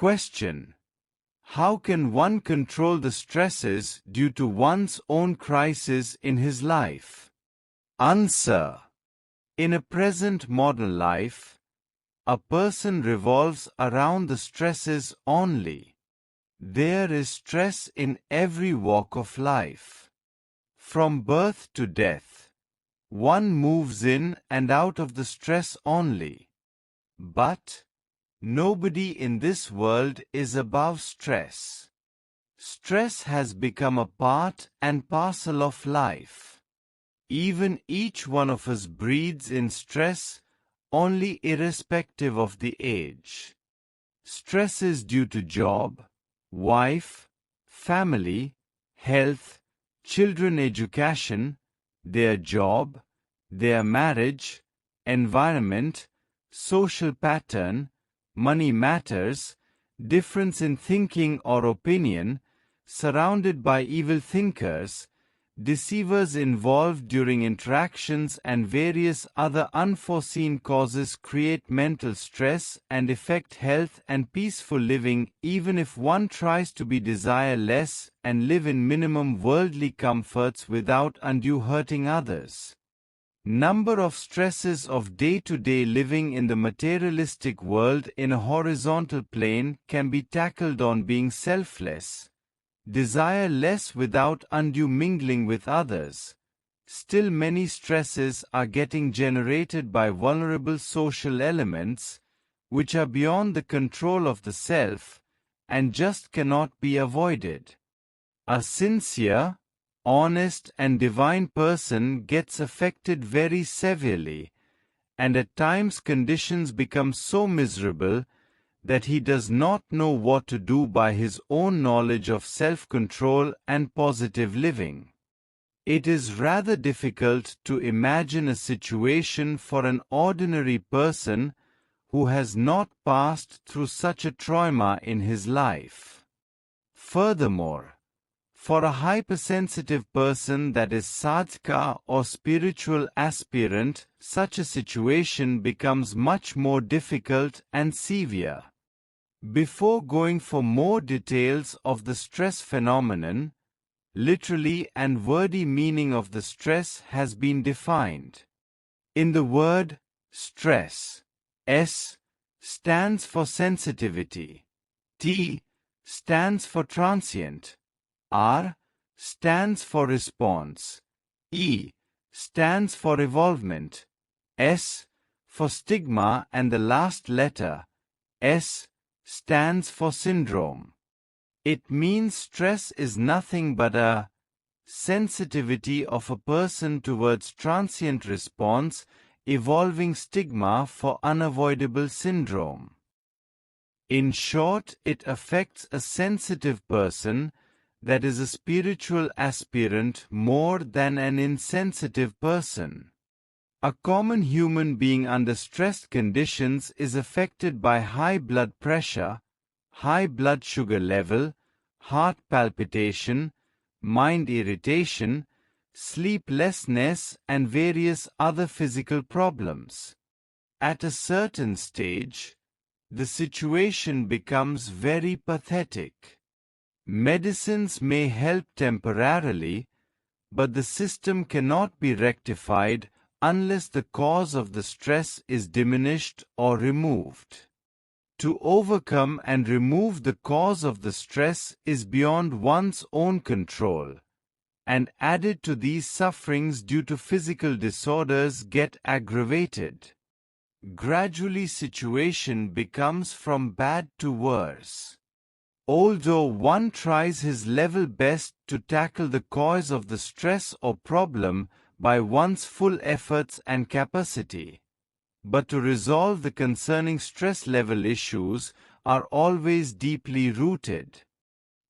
Question: how can one control the stresses due to one's own crisis in his life? Answer: in a present modern life, a person revolves around the stresses only. There is stress in every walk of life. From birth to death, one moves in and out of the stress only. But nobody in this world is above stress. Stress has become a part and parcel of life. Even each one of us breathes in stress, only irrespective of the age. Stress is due to job, wife, family, health, children education, their job, their marriage, environment, social pattern, money matters, difference in thinking or opinion, surrounded by evil thinkers, deceivers involved during interactions, and various other unforeseen causes create mental stress and affect health and peaceful living, even if one tries to be desireless and live in minimum worldly comforts without undue hurting others. Number of stresses of day-to-day living in the materialistic world in a horizontal plane can be tackled on being selfless. Desire less without undue mingling with others. Still, many stresses are getting generated by vulnerable social elements, which are beyond the control of the self, and just cannot be avoided. A sincere, honest and divine person gets affected very severely, and at times conditions become so miserable that he does not know what to do by his own knowledge of self-control and positive living. It is rather difficult to imagine a situation for an ordinary person who has not passed through such a trauma in his life. Furthermore, for a hypersensitive person, that is sadhaka or spiritual aspirant, such a situation becomes much more difficult and severe. Before going for more details of the stress phenomenon, literally and wordy meaning of the stress has been defined. In the word stress, S stands for sensitivity, T stands for transient, R stands for response, E stands for evolvement, S for stigma, and the last letter, S, stands for syndrome. It means stress is nothing but a sensitivity of a person towards transient response, evolving stigma for unavoidable syndrome. In short, it affects a sensitive person, that is a spiritual aspirant, more than an insensitive person. A common human being under stressed conditions is affected by high blood pressure, high blood sugar level, heart palpitation, mind irritation, sleeplessness, and various other physical problems. At a certain stage, the situation becomes very pathetic. Medicines may help temporarily, but the system cannot be rectified unless the cause of the stress is diminished or removed. To overcome and remove the cause of the stress is beyond one's own control, and added to these, sufferings due to physical disorders get aggravated. Gradually, situation becomes from bad to worse. Although one tries his level best to tackle the cause of the stress or problem by one's full efforts and capacity, but to resolve the concerning stress level issues are always deeply rooted.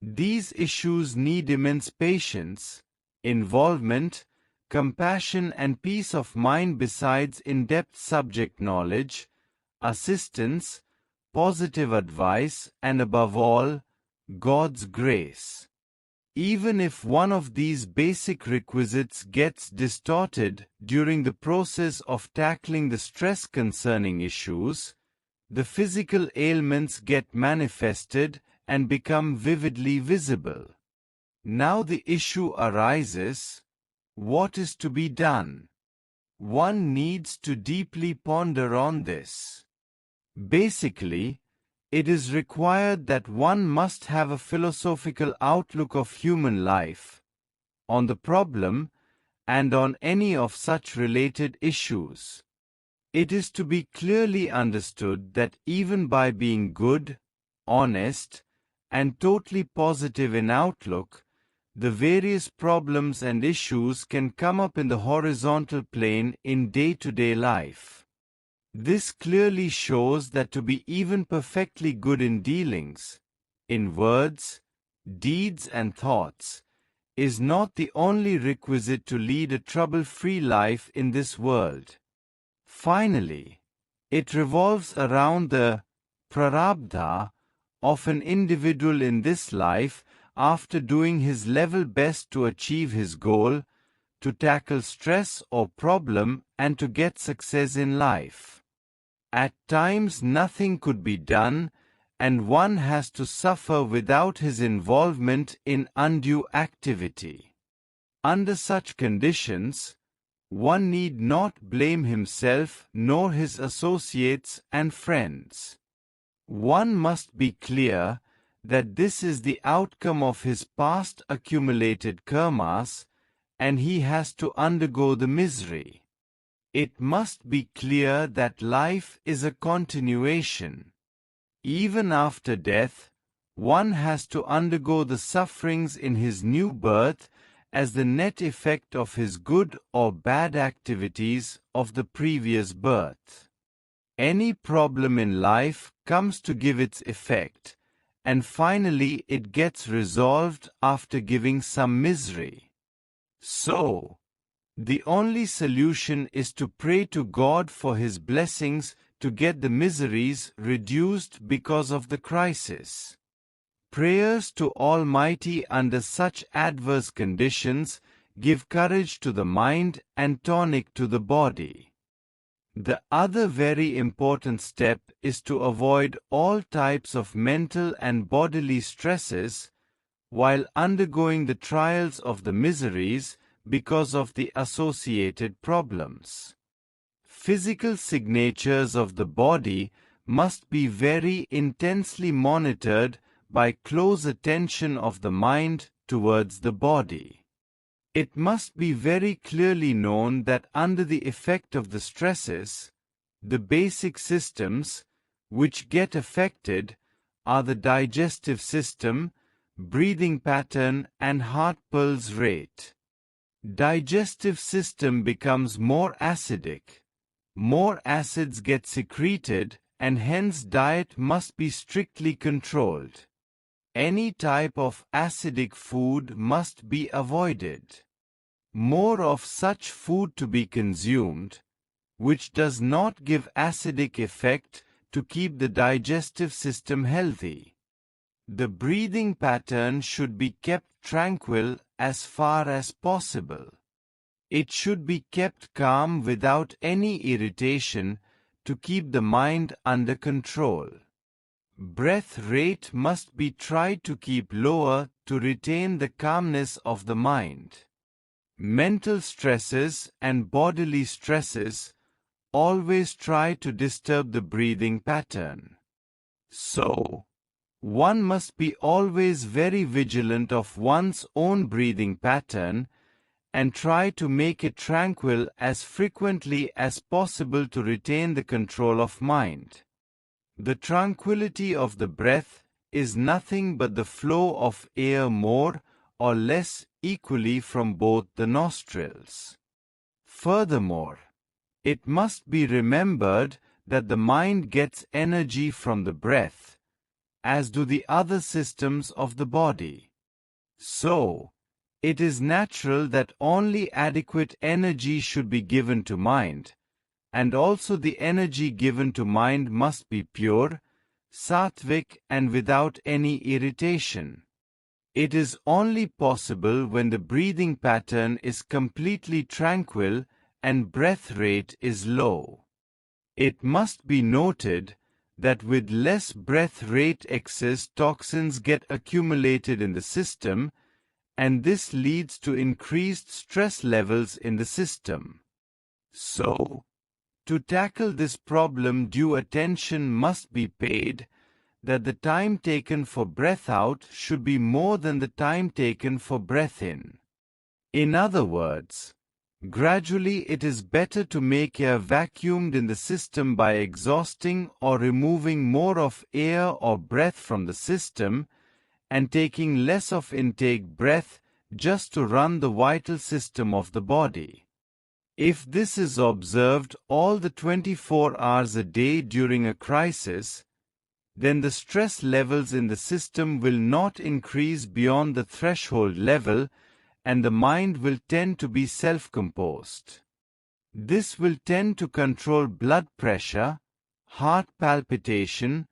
These issues need immense patience, involvement, compassion and peace of mind, besides in-depth subject knowledge, assistance, positive advice, and above all, God's grace. Even if one of these basic requisites gets distorted during the process of tackling the stress concerning issues, the physical ailments get manifested and become vividly visible. Now the issue arises, what is to be done? One needs to deeply ponder on this. Basically, it is required that one must have a philosophical outlook of human life, on the problem, and on any of such related issues. It is to be clearly understood that even by being good, honest, and totally positive in outlook, the various problems and issues can come up in the horizontal plane in day-to-day life. This clearly shows that to be even perfectly good in dealings, in words, deeds and thoughts, is not the only requisite to lead a trouble-free life in this world. Finally, it revolves around the prarabdha of an individual in this life after doing his level best to achieve his goal, to tackle stress or problem and to get success in life. At times nothing could be done, and one has to suffer without his involvement in undue activity. Under such conditions, one need not blame himself nor his associates and friends. One must be clear that this is the outcome of his past accumulated karmas, and he has to undergo the misery. It must be clear that life is a continuation. Even after death, one has to undergo the sufferings in his new birth as the net effect of his good or bad activities of the previous birth. Any problem in life comes to give its effect, and finally it gets resolved after giving some misery. So, the only solution is to pray to God for His blessings to get the miseries reduced because of the crisis. Prayers to Almighty under such adverse conditions give courage to the mind and tonic to the body. The other very important step is to avoid all types of mental and bodily stresses while undergoing the trials of the miseries because of the associated problems. Physical signatures of the body must be very intensely monitored by close attention of the mind towards the body. It must be very clearly known that under the effect of the stresses, the basic systems which get affected are the digestive system, breathing pattern and heart pulse rate. Digestive system becomes more acidic. More acids get secreted and hence diet must be strictly controlled. Any type of acidic food must be avoided. More of such food to be consumed, which does not give acidic effect to keep the digestive system healthy. The breathing pattern should be kept tranquil as far as possible. It should be kept calm without any irritation to keep the mind under control. Breath rate must be tried to keep lower to retain the calmness of the mind. Mental stresses and bodily stresses always try to disturb the breathing pattern. So, one must be always very vigilant of one's own breathing pattern and try to make it tranquil as frequently as possible to retain the control of mind. The tranquility of the breath is nothing but the flow of air more or less equally from both the nostrils. Furthermore, it must be remembered that the mind gets energy from the breath, as do the other systems of the body. So, it is natural that only adequate energy should be given to mind, and also the energy given to mind must be pure, sattvic and without any irritation. It is only possible when the breathing pattern is completely tranquil and breath rate is low. It must be noted that with less breath rate excess toxins get accumulated in the system, and this leads to increased stress levels in the system. So, to tackle this problem, due attention must be paid that the time taken for breath out should be more than the time taken for breath in. In other words, gradually it is better to make air vacuumed in the system by exhausting or removing more of air or breath from the system and taking less of intake breath just to run the vital system of the body. If this is observed all the 24 hours a day during a crisis, then the stress levels in the system will not increase beyond the threshold level and the mind will tend to be self-composed. This will tend to control blood pressure, heart palpitation,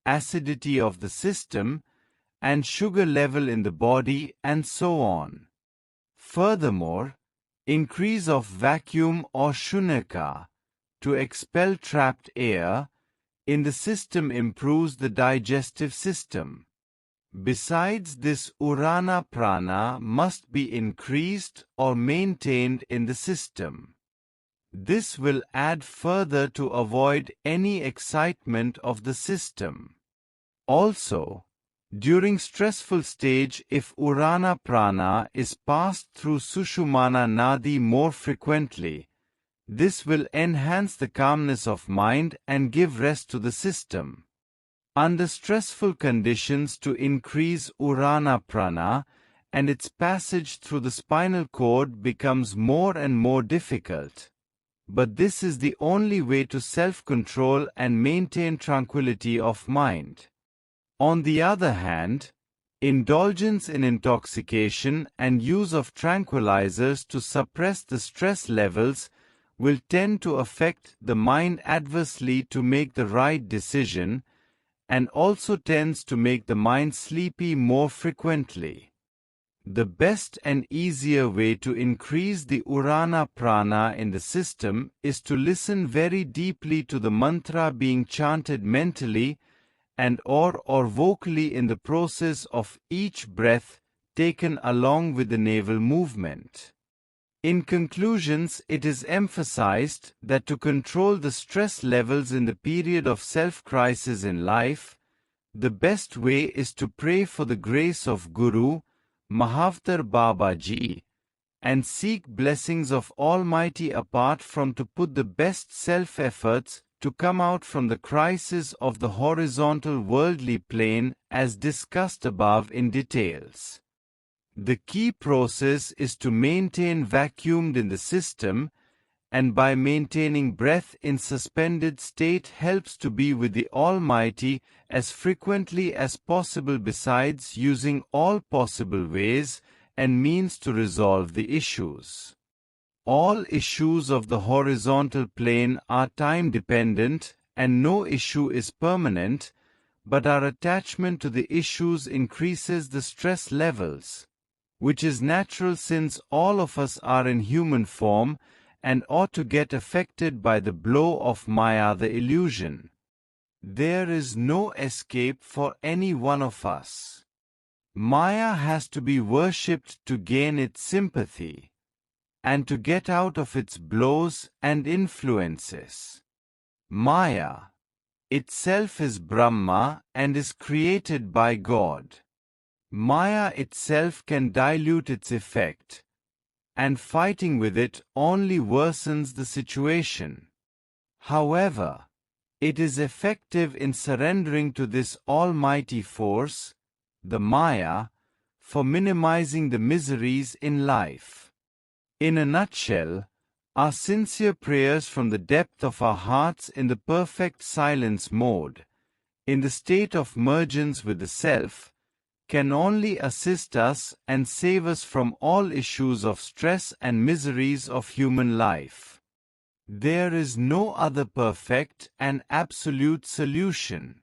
acidity of the system, and sugar level in the body, and so on. Furthermore, increase of vacuum or shunyaka, to expel trapped air, in the system improves the digestive system. Besides this, urana prana must be increased or maintained in the system. This will add further to avoid any excitement of the system. Also, during stressful stage, if urana prana is passed through sushumna nadi more frequently, this will enhance the calmness of mind and give rest to the system. Under stressful conditions, to increase urana prana and its passage through the spinal cord becomes more and more difficult. But this is the only way to self-control and maintain tranquility of mind. On the other hand, indulgence in intoxication and use of tranquilizers to suppress the stress levels will tend to affect the mind adversely to make the right decision, and also tends to make the mind sleepy more frequently. The best and easier way to increase the urana prana in the system is to listen very deeply to the mantra being chanted mentally and or vocally in the process of each breath taken along with the navel movement. In conclusions, it is emphasized that to control the stress levels in the period of self-crisis in life, the best way is to pray for the grace of Guru, Mahavtar Babaji, and seek blessings of Almighty apart from to put the best self-efforts to come out from the crisis of the horizontal worldly plane as discussed above in details. The key process is to maintain vacuumed in the system, and by maintaining breath in suspended state helps to be with the Almighty as frequently as possible, besides using all possible ways and means to resolve the issues. All issues of the horizontal plane are time-dependent and no issue is permanent, but our attachment to the issues increases the stress levels, which is natural since all of us are in human form and ought to get affected by the blow of Maya, the illusion. There is no escape for any one of us. Maya has to be worshipped to gain its sympathy, and to get out of its blows and influences. Maya itself is Brahma and is created by God. Maya itself can dilute its effect, and fighting with it only worsens the situation. However, it is effective in surrendering to this almighty force, the Maya, for minimizing the miseries in life. In a nutshell, our sincere prayers from the depth of our hearts in the perfect silence mode, in the state of mergence with the Self, can only assist us and save us from all issues of stress and miseries of human life. There is no other perfect and absolute solution.